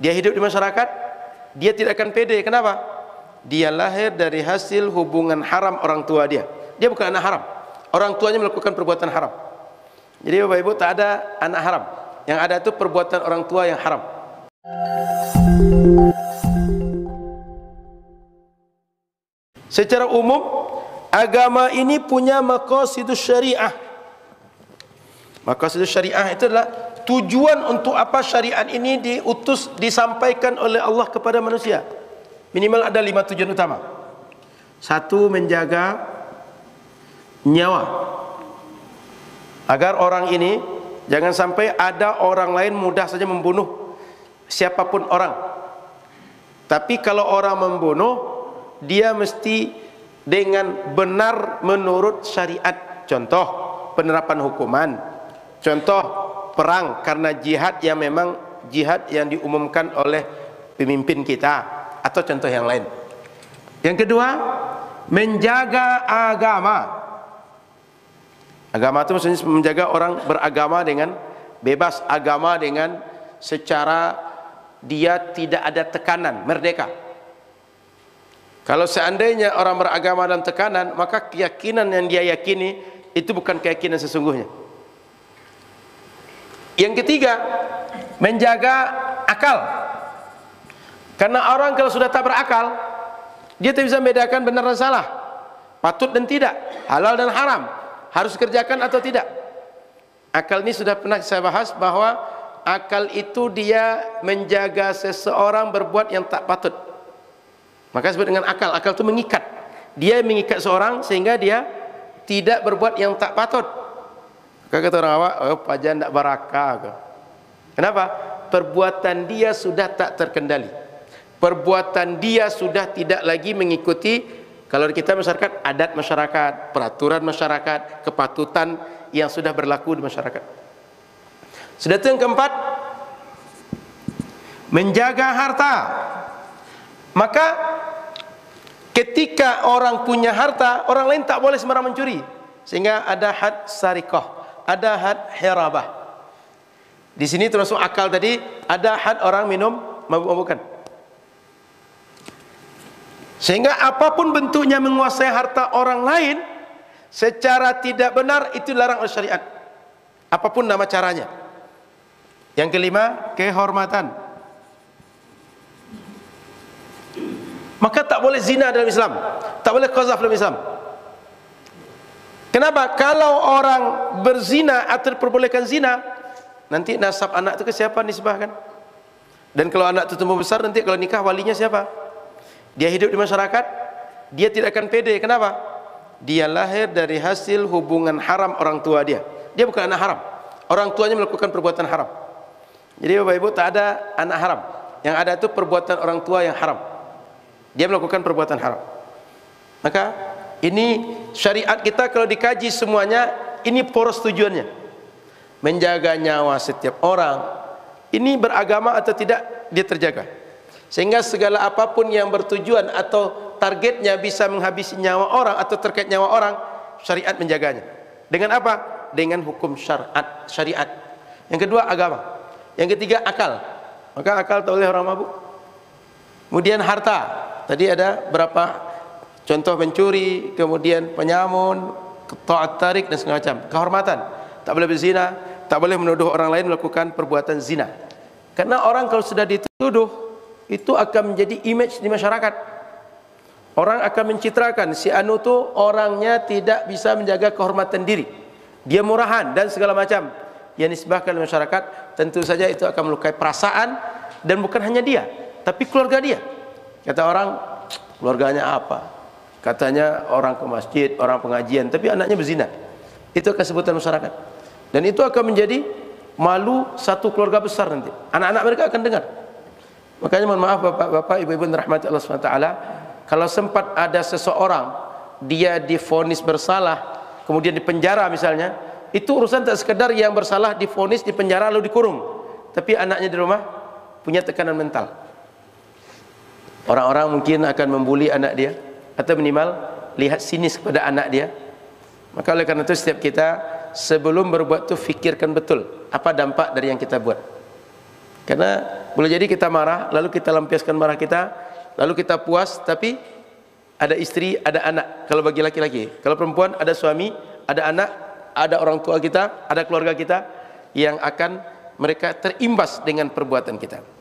Dia hidup di masyarakat, dia tidak akan pede. Kenapa? Dia lahir dari hasil hubungan haram orang tua dia. Dia bukan anak haram. Orang tuanya melakukan perbuatan haram. Jadi Bapak Ibu, tak ada anak haram. Yang ada itu perbuatan orang tua yang haram. Secara umum, agama ini punya maqasidus syariah. Maqasidus syariah itu adalah tujuan untuk apa syariat ini diutus, disampaikan oleh Allah kepada manusia. Minimal ada 5 tujuan utama. 1, menjaga nyawa, agar orang ini jangan sampai ada orang lain mudah saja membunuh siapapun orang. Tapi kalau orang membunuh, dia mesti dengan benar menurut syariat. Contoh penerapan hukuman, contoh perang karena jihad yang memang jihad yang diumumkan oleh pemimpin kita, atau contoh yang lain. Yang kedua, menjaga agama. Agama itu maksudnya menjaga orang beragama dengan bebas agama, dengan secara dia tidak ada tekanan, merdeka. Kalau seandainya orang beragama dan tekanan, maka keyakinan yang dia yakini itu bukan keyakinan sesungguhnya. Yang ketiga, menjaga akal. Karena orang kalau sudah tak berakal, dia tidak bisa membedakan benar dan salah, patut dan tidak, halal dan haram, harus dikerjakan atau tidak. Akal ini sudah pernah saya bahas bahwa akal itu dia menjaga seseorang berbuat yang tak patut. Maka disebut dengan akal. Akal itu mengikat. Dia mengikat seorang sehingga dia tidak berbuat yang tak patut. Kata orang awak, oh pajan tak barakah. Kenapa? Perbuatan dia sudah tak terkendali. Perbuatan dia sudah tidak lagi mengikuti, kalau kita masyarakat, adat masyarakat, peraturan masyarakat, kepatutan yang sudah berlaku di masyarakat. Sudah itu yang keempat, menjaga harta. Maka ketika orang punya harta, orang lain tak boleh sembarang mencuri. Sehingga ada had sarikah, ada had hirabah. Di sini termasuk akal tadi, ada had orang minum mabuk-mabukan. Sehingga apapun bentuknya menguasai harta orang lain secara tidak benar, itu dilarang oleh syariat. Apapun nama caranya. Yang kelima, kehormatan. Maka tak boleh zina dalam Islam, tak boleh qazaf dalam Islam. Kenapa? Kalau orang berzina atau diperbolehkan zina, nanti nasab anak itu ke siapa nisbahkan? Dan kalau anak itu tumbuh besar, nanti kalau nikah walinya siapa? Dia hidup di masyarakat, dia tidak akan pede. Kenapa? Dia lahir dari hasil hubungan haram orang tua dia. Dia bukan anak haram. Orang tuanya melakukan perbuatan haram. Jadi Bapak Ibu, tak ada anak haram. Yang ada itu perbuatan orang tua yang haram. Dia melakukan perbuatan haram. Maka ini syariat kita kalau dikaji semuanya, ini poros tujuannya. Menjaga nyawa setiap orang. Ini beragama atau tidak, dia terjaga. Sehingga segala apapun yang bertujuan atau targetnya bisa menghabisi nyawa orang atau terkait nyawa orang, syariat menjaganya. Dengan apa? Dengan hukum syariat. Yang kedua, agama. Yang ketiga, akal. Maka akal tak boleh orang mabuk. Kemudian harta. Tadi ada berapa contoh mencuri, kemudian penyamun, ta'at tarik dan segala macam. Kehormatan. Tak boleh berzina, tak boleh menuduh orang lain melakukan perbuatan zina. Karena orang kalau sudah dituduh, itu akan menjadi image di masyarakat. Orang akan mencitrakan si anu tu orangnya tidak bisa menjaga kehormatan diri. Dia murahan dan segala macam. Yang disebabkan oleh masyarakat, tentu saja itu akan melukai perasaan, dan bukan hanya dia, tapi keluarga dia. Kata orang, keluarganya apa? Katanya orang ke masjid, orang pengajian, tapi anaknya berzina. Itu akan sebutan masyarakat. Dan itu akan menjadi malu satu keluarga besar nanti. Anak-anak mereka akan dengar. Makanya mohon maaf bapak-bapak, ibu-ibu dirahmati Allah SWT, kalau sempat ada seseorang dia divonis bersalah, kemudian dipenjara misalnya, itu urusan tak sekedar yang bersalah divonis, dipenjara lalu dikurung, tapi anaknya di rumah punya tekanan mental. Orang-orang mungkin akan membuli anak dia, atau minimal lihat sinis kepada anak dia. Maka oleh karena itu setiap kita sebelum berbuat itu fikirkan betul apa dampak dari yang kita buat. Karena Boleh jadi kita marah, lalu kita lampiaskan marah kita, lalu kita puas, tapi ada istri, ada anak. Kalau bagi laki-laki, kalau perempuan ada suami, ada anak, ada orang tua kita, ada keluarga kita yang akan mereka terimbas dengan perbuatan kita.